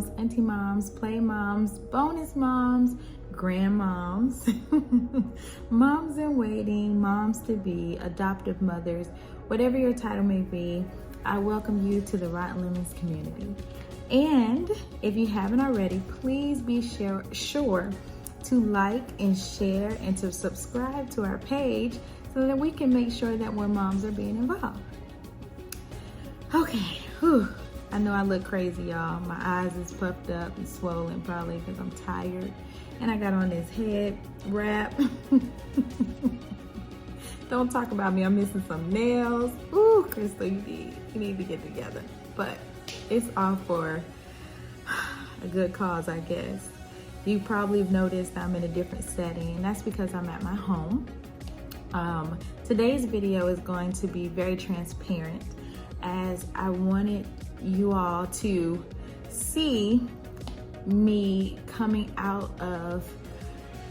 moms, auntie moms, play moms, bonus moms, grandmoms, moms in waiting, moms to be, adoptive mothers, whatever your title may be, I welcome you to the Rotten Lemons community. And if you haven't already, please be sure to like and share and to subscribe to our page so that we can make sure that more moms are being involved. Okay, I know I look crazy, y'all. My eyes is puffed up and swollen probably because I'm tired. And I got on this head wrap. Don't talk about me, I'm missing some nails. Ooh, Crystal, you need to get together. But it's all for a good cause, I guess. You probably have noticed I'm in a different setting, and that's because I'm at my home. Today's video is going to be very transparent, as I wanted you all to see me coming out of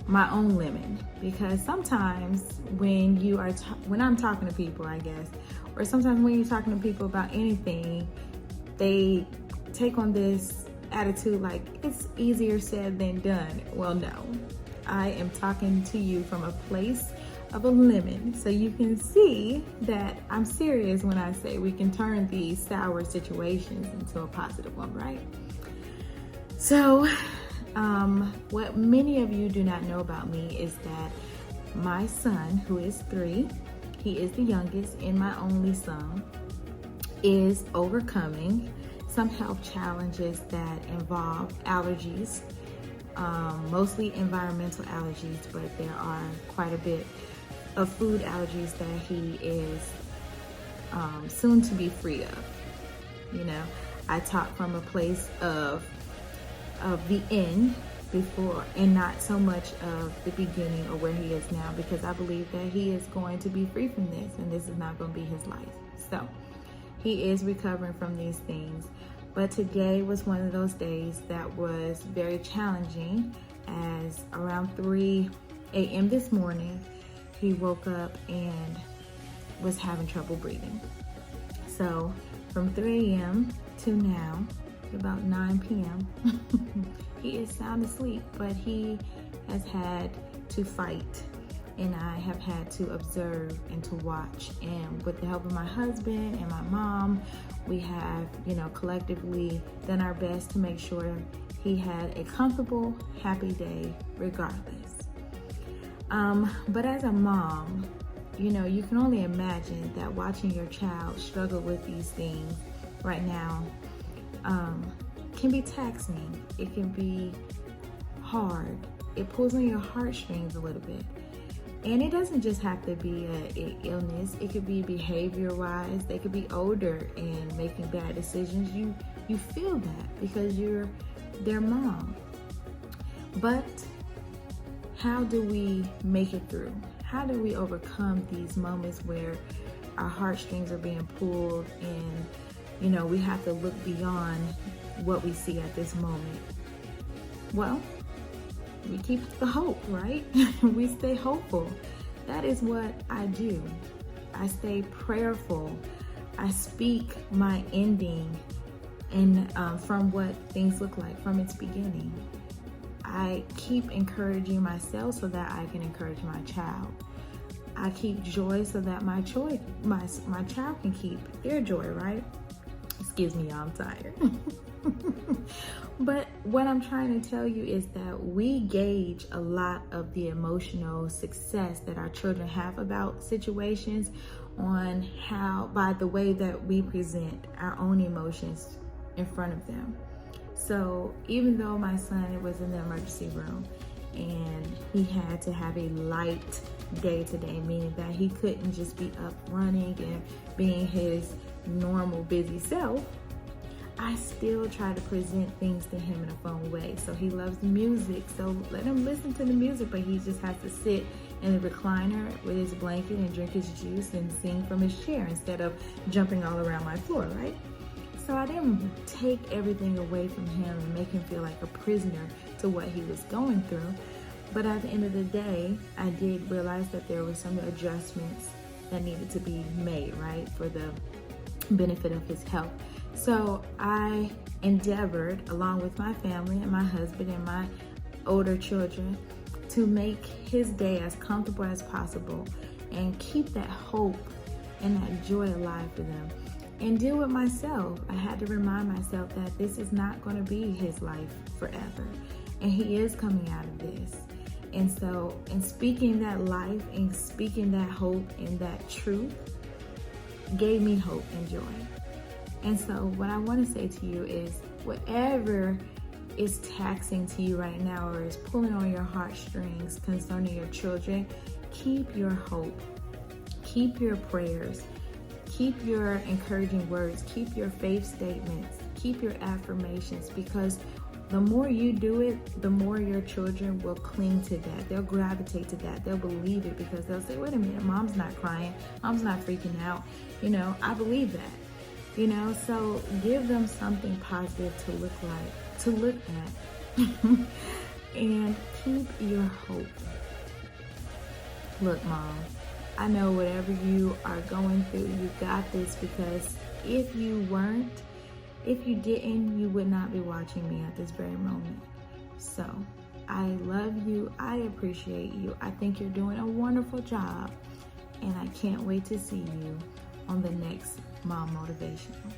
my own lemon, because sometimes when I'm talking to people, I guess, or sometimes when you're talking to people about anything, they take on this attitude like it's easier said than done. Well, no, I am talking to you from a place of a lemon, so you can see that I'm serious when I say we can turn these sour situations into a positive one, right? So what many of you do not know about me is that my son, who is 3, he is the youngest and my only son, is overcoming some health challenges that involve allergies, mostly environmental allergies, but there are quite a bit of food allergies that he is soon to be free of. You know, I talk from a place of the end before and not so much of the beginning or where he is now, because I believe that he is going to be free from this and this is not going to be his life. So he is recovering from these things. But today was one of those days that was very challenging, as around 3 a.m. this morning, he woke up and was having trouble breathing. So from 3 a.m. to now, about 9 p.m., he is sound asleep, but he has had to fight, and I have had to observe and to watch. And with the help of my husband and my mom, we have, collectively done our best to make sure he had a comfortable, happy day regardless. But as a mom, you can only imagine that watching your child struggle with these things right now can be taxing. It can be hard. It pulls on your heartstrings a little bit. And it doesn't just have to be an illness. It could be behavior-wise. They could be older and making bad decisions. You feel that because you're their mom. But how do we make it through? How do we overcome these moments where our heartstrings are being pulled and, we have to look beyond what we see at this moment? Well, we keep the hope, right? We stay hopeful. That is what I do. I stay prayerful. I speak my ending and from what things look like from its beginning. I keep encouraging myself so that I can encourage my child. I keep joy so that my child can keep their joy, right? Excuse me, y'all, I'm tired. But what I'm trying to tell you is that we gauge a lot of the emotional success that our children have about situations on by the way that we present our own emotions in front of them. So even though my son was in the emergency room and he had to have a light day today, meaning that he couldn't just be up running and being his normal busy self, I still try to present things to him in a fun way. So he loves music, so let him listen to the music, but he just has to sit in the recliner with his blanket and drink his juice and sing from his chair instead of jumping all around my floor, right? So I didn't take everything away from him and make him feel like a prisoner to what he was going through. But at the end of the day, I did realize that there were some adjustments that needed to be made, right, for the benefit of his health. So I endeavored, along with my family and my husband and my older children, to make his day as comfortable as possible and keep that hope and that joy alive for them. And deal with myself. I had to remind myself that this is not going to be his life forever. And he is coming out of this. And so, in speaking that life and speaking that hope and that truth gave me hope and joy. And so what I want to say to you is, whatever is taxing to you right now or is pulling on your heartstrings concerning your children, keep your hope, keep your prayers, keep your encouraging words, keep your faith statements, keep your affirmations, because the more you do it, the more your children will cling to that. They'll gravitate to that. They'll believe it because they'll say, wait a minute, mom's not crying. Mom's not freaking out. I believe that. So give them something positive to look at, and keep your hope. Look, Mom, I know whatever you are going through, you got this, because if you didn't, you would not be watching me at this very moment. So I love you. I appreciate you. I think you're doing a wonderful job, and I can't wait to see you on the next Mom Motivational.